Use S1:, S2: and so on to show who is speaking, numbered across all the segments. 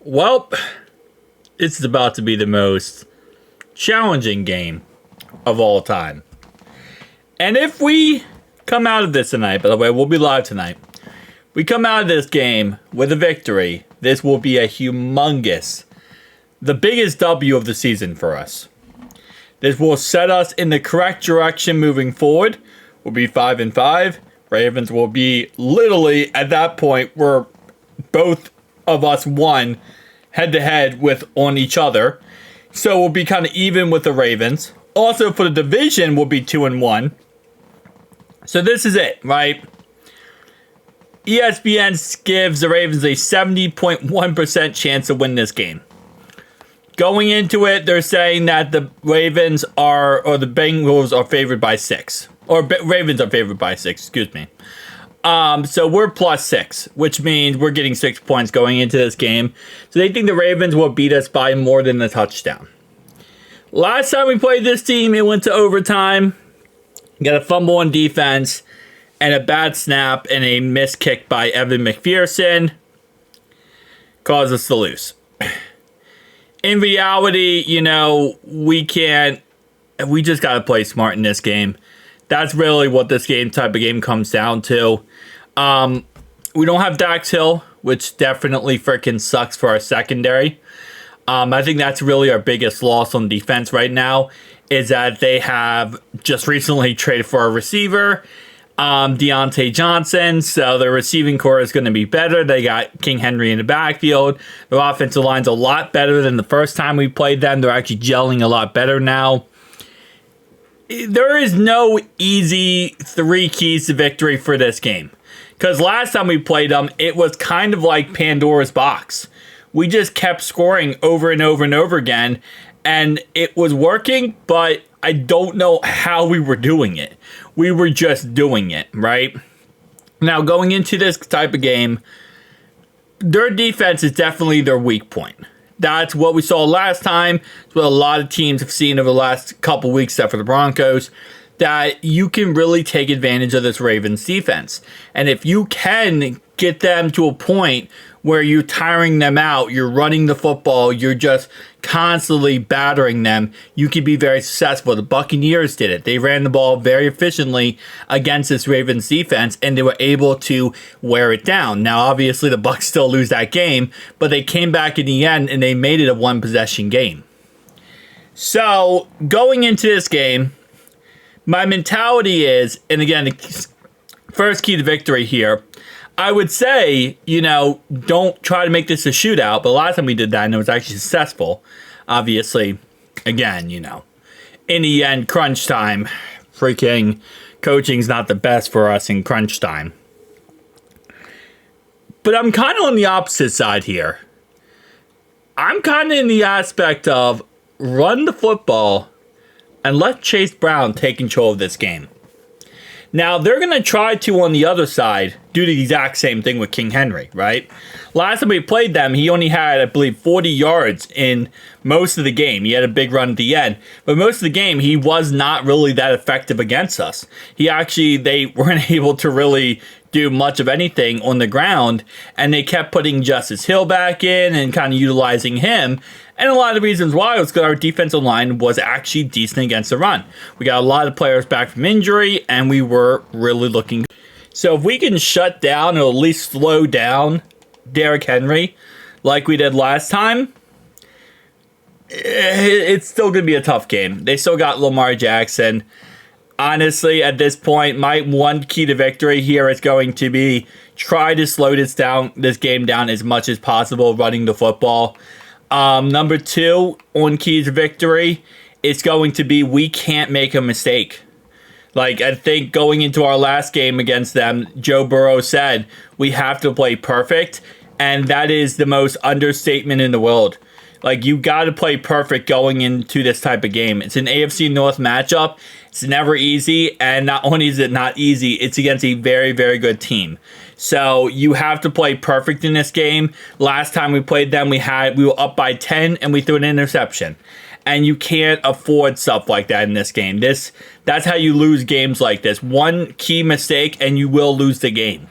S1: Well, this is about to be the most challenging game of all time. And if we come out of this tonight, by the way, we'll be live tonight. We come out of this game with a victory. This will be a humongous, the biggest W of the season for us. This will set us in the correct direction moving forward. We'll be 5-5. Ravens will be literally at that point where both of us won head-to-head with on each other. So we'll be kind of even with the Ravens. Also for the division, we'll be 2-1. So this is it, right? ESPN gives the Ravens a 70.1% chance to win this game. Going into it, they're saying that the Ravens are, or the Bengals are favored by 6. Or Ravens are favored by 6, excuse me. So we're +6, which means we're getting 6 points going into this game. So they think the Ravens will beat us by more than a touchdown. Last time we played this team, it went to overtime. Got a fumble on defense, and a bad snap, and a missed kick by Evan McPherson caused us to lose. In reality, we just got to play smart in this game. That's really what this type of game comes down to. We don't have Dax Hill, which definitely freaking sucks for our secondary. I think that's really our biggest loss on defense right now, is that they have just recently traded for a receiver, Deontay Johnson, so their receiving core is going to be better. They got King Henry in the backfield. Their offensive line's a lot better than the first time we played them. They're actually gelling a lot better now. There is no easy 3 keys to victory for this game. Because last time we played them, it was kind of like Pandora's box. We just kept scoring over and over and over again, and it was working, but I don't know how we were doing it. We were just doing it, right? Now, going into this type of game, their defense is definitely their weak point. That's what we saw last time. It's what a lot of teams have seen over the last couple weeks, except for the Broncos, that you can really take advantage of this Ravens defense. And if you can get them to a point where you're tiring them out, you're running the football, you're just constantly battering them, you can be very successful. The Buccaneers did it. They ran the ball very efficiently against this Ravens defense, and they were able to wear it down. Now, obviously, the Bucs still lose that game, but they came back in the end, and they made it a one-possession game. So, going into this game, my mentality is, and again, the first key to victory here, I would say, don't try to make this a shootout. But last time we did that, and it was actually successful. Obviously, again, in the end, crunch time, freaking coaching's not the best for us in crunch time. But I'm kind of on the opposite side here. I'm kind of in the aspect of run the football and let Chase Brown take control of this game. Now, they're going to try to, on the other side, do the exact same thing with King Henry, right? Last time we played them, he only had, I believe, 40 yards in most of the game. He had a big run at the end. But most of the game, he was not really that effective against us. They weren't able to really do much of anything on the ground, and they kept putting Justice Hill back in and kind of utilizing him. And a lot of the reasons why was because our defensive line was actually decent against the run. We got a lot of players back from injury, and we were really looking good. So if we can shut down or at least slow down Derrick Henry like we did last time, it's still going to be a tough game. They still got Lamar Jackson. Honestly, at this point, my one key to victory here is going to be try to slow this game down as much as possible, running the football. Number 2 on keys to victory, it's going to be we can't make a mistake. I think going into our last game against them, Joe Burrow said, we have to play perfect, and that is the most understatement in the world. You got to play perfect going into this type of game. It's an AFC North matchup. It's never easy, and not only is it not easy, it's against a very, very good team. So you have to play perfect in this game. Last time we played them, we were up by 10, and we threw an interception. And you can't afford stuff like that in this game. That's how you lose games like this. One key mistake, and you will lose the game.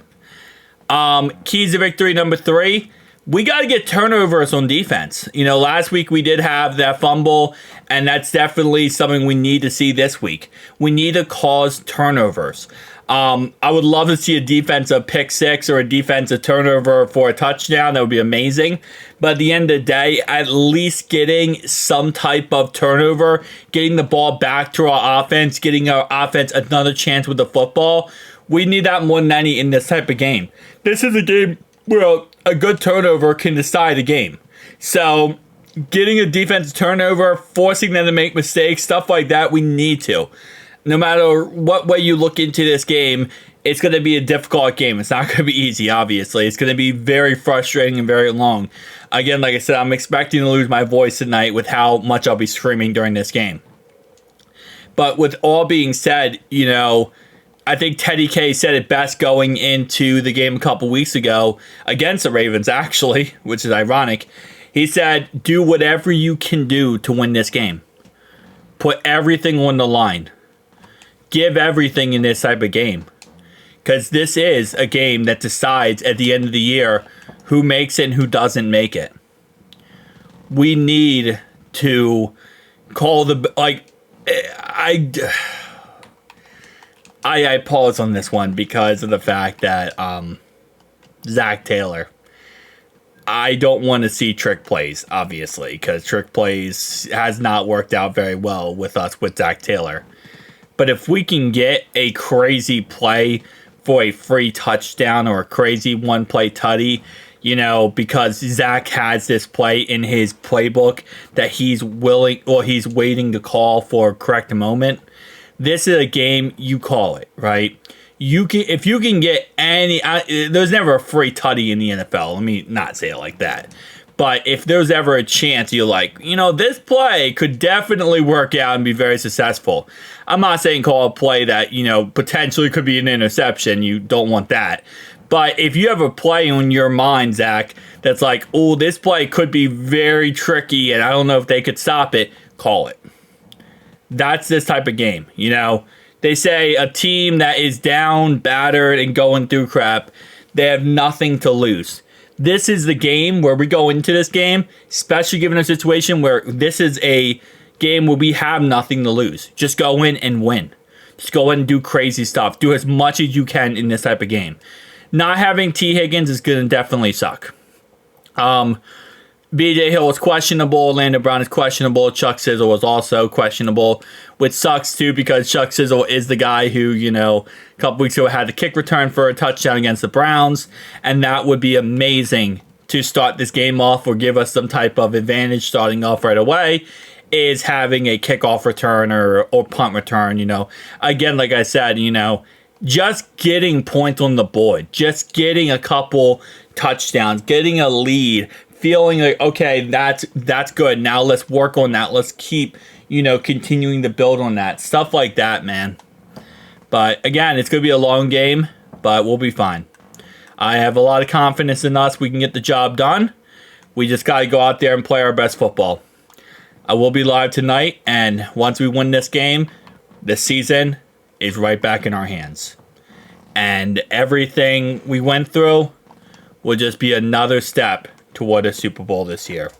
S1: Keys to victory number 3. we got to get turnovers on defense. You know, last week we did have that fumble, and that's definitely something we need to see this week. We need to cause turnovers. I would love to see a defensive pick six or a defensive turnover for a touchdown. That would be amazing. But at the end of the day, at least getting some type of turnover, getting the ball back to our offense, getting our offense another chance with the football. We need that more than any in this type of game. This is a game where a good turnover can decide a game. So getting a defensive turnover, forcing them to make mistakes, stuff like that, we need to. No matter what way you look into this game, it's going to be a difficult game. It's not going to be easy, obviously. It's going to be very frustrating and very long. Again, like I said, I'm expecting to lose my voice tonight with how much I'll be screaming during this game. But with all being said, you know, I think Teddy K said it best going into the game a couple weeks ago against the Ravens, actually, which is ironic. He said, do whatever you can do to win this game. Put everything on the line. Give everything in this type of game. Because this is a game that decides at the end of the year who makes it and who doesn't make it. We need to call the... I pause on this one because of the fact that Zach Taylor. I don't want to see trick plays, obviously, because trick plays has not worked out very well with us with Zach Taylor. But if we can get a crazy play for a free touchdown or a crazy one-play tutty, you know, because Zach has this play in his playbook that he's willing or he's waiting to call for a correct moment, this is a game you call it, right? You can, if you can get any, there's never a free tutty in the NFL. Let me not say it like that. But if there's ever a chance you're like, you know, this play could definitely work out and be very successful. I'm not saying call a play that, you know, potentially could be an interception. You don't want that. But if you have a play on your mind, Zach, that's like, oh, this play could be very tricky and I don't know if they could stop it, call it. That's this type of game, you know. They say a team that is down, battered, and going through crap, they have nothing to lose. This is the game where we go into this game, especially given a situation where this is a game where we have nothing to lose. Just go in and win. Just go in and do crazy stuff. Do as much as you can in this type of game. Not having T. Higgins is going to definitely suck. B.J. Hill is questionable. Landon Brown is questionable. Chuck Sizzle was also questionable, which sucks too because Chuck Sizzle is the guy who, you know, a couple weeks ago had the kick return for a touchdown against the Browns, and that would be amazing to start this game off or give us some type of advantage starting off right away, is having a kickoff return or punt return, you know. Again, like I said, you know, just getting points on the board, just getting a couple touchdowns, getting a lead, feeling like, okay, that's good. Now let's work on that. Let's keep, you know, continuing to build on that. Stuff like that, man. But again, it's going to be a long game, but we'll be fine. I have a lot of confidence in us. We can get the job done. We just got to go out there and play our best football. I will be live tonight, and once we win this game, the season is right back in our hands. And everything we went through will just be another step toward a Super Bowl this year.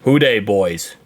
S1: Hoo day, boys.